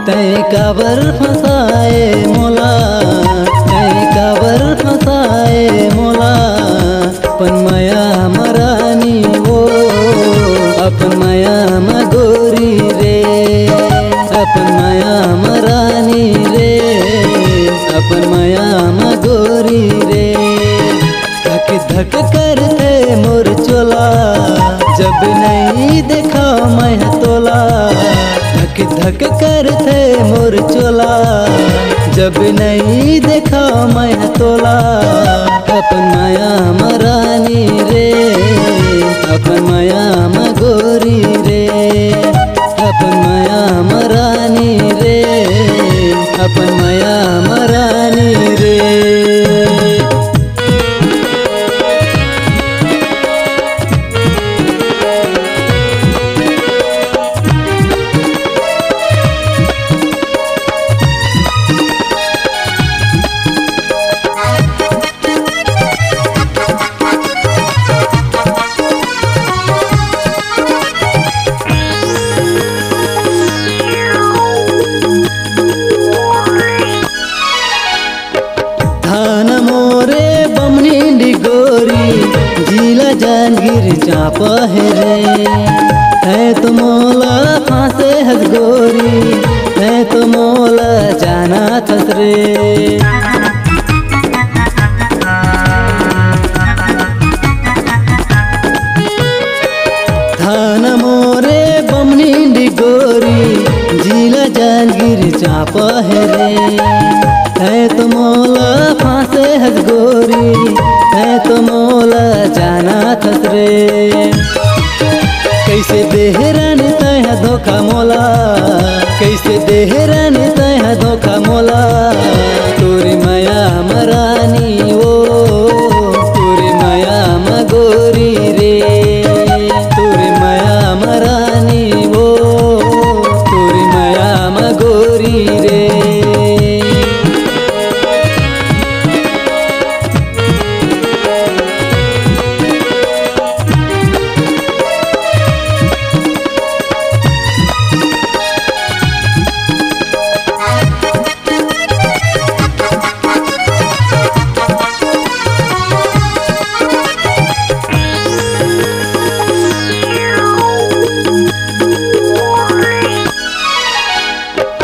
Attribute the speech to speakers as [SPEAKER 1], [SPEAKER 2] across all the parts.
[SPEAKER 1] तय काबर फसाए मोला, तय काबर फसाए मोला, अपन माया मरानी वो, अपन माया मगोरी रे, अपन माया मरानी रे, अपन माया मगोरी रे। धक धक करते मोर चोला, जब नहीं देखा मैं तोला। धक धक करते मोर चोला, जब नहीं देखा मैं तोला। अपन माया मरानी रे, अपन माया मगोरी रे, अपन माया मरानी रे, अपन माया मरानी रे। जांगीर चाप है रे, है तो मोला फांसे हस गोरी, है तो मोला जाना थस रे। थाना मोरे बमनी डिगोरी, जिला जांगीर चाप है रे, है तो मोला फांसे हस गोरी, है तो मोला जाना थस रे। कैसे देहरान तय धोखा मोला, कैसे देहरान तय धोखा मोला। तोरी माया मरानी वो, तोरी माया मगोरी रे, तोरी माया मरानी वो, तोरी माया मगोरी रे।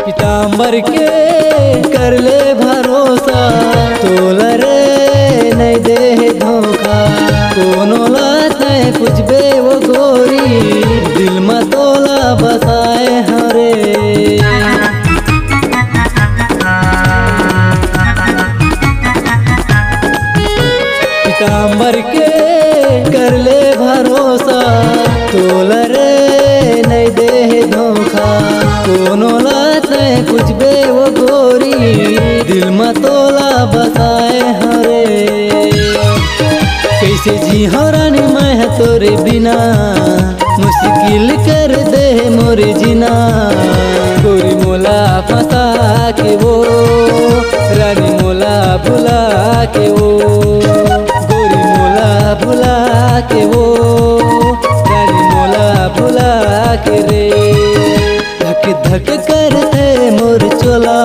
[SPEAKER 1] पीताम्बर के कर ले भरोसा, तोला रे नहीं दे धोखा। कोनो लाते पूछबे वो गोरी, दिल में तोला बसाए हरे। पीताम्बर के कर ले भरोसा, तोला रे नहीं दे धोखा। कोनो लाते पूछबे वो गोरी, दिल में तोला बसाए हरे। कैसे जी हरानी मैं तोरे बिना, मुश्किल कर दे मोरे जीना। गोरी मोला फंसा के वो, रानी मोला भुला के वो, गोरी मोला भुला के वो, रानी मोला भुला के रे। धक धक करते मोर चोला,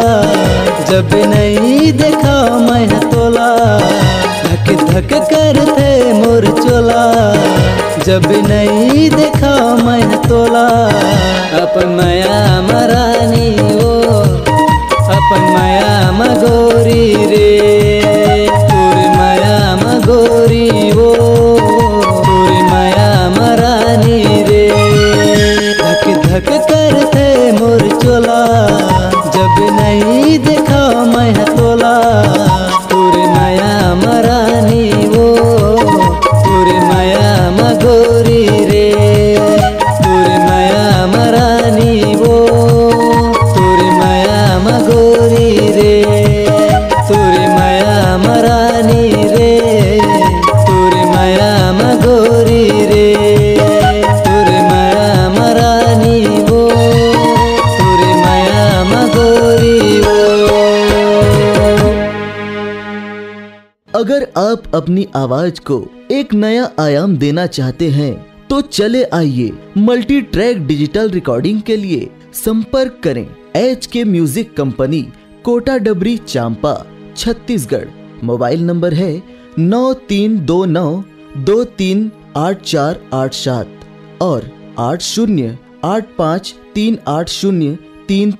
[SPEAKER 1] जब नहीं देखा मैं तोला। धक धक करते मोर चोला, जब नहीं देखा मैं तोला। अपन माया मरानी वो, अपन माया मगोरी रे, तोरी माया मगोरी वो, तोरी माया मरानी रे। धक धक करते मोर चोला, जब नहीं देखा मैं तोला। तोरे माया मरानी वो, तोरे माया मगोरी रे, तोरे माया मरानी वो, तोरे माया मगोरी रे, तोरे माया मरानी रे, तोरे माया मगोरी रे, तोरे माया मरानी वो, तोरे माया मगोरी वो। अगर आप अपनी आवाज को एक नया आयाम देना चाहते हैं तो चले आइए मल्टी ट्रैक डिजिटल रिकॉर्डिंग के लिए संपर्क करें
[SPEAKER 2] HK म्यूजिक कंपनी, कोटा डबरी, चांपा, छत्तीसगढ़। मोबाइल नंबर है 9329238487 और 8085380333।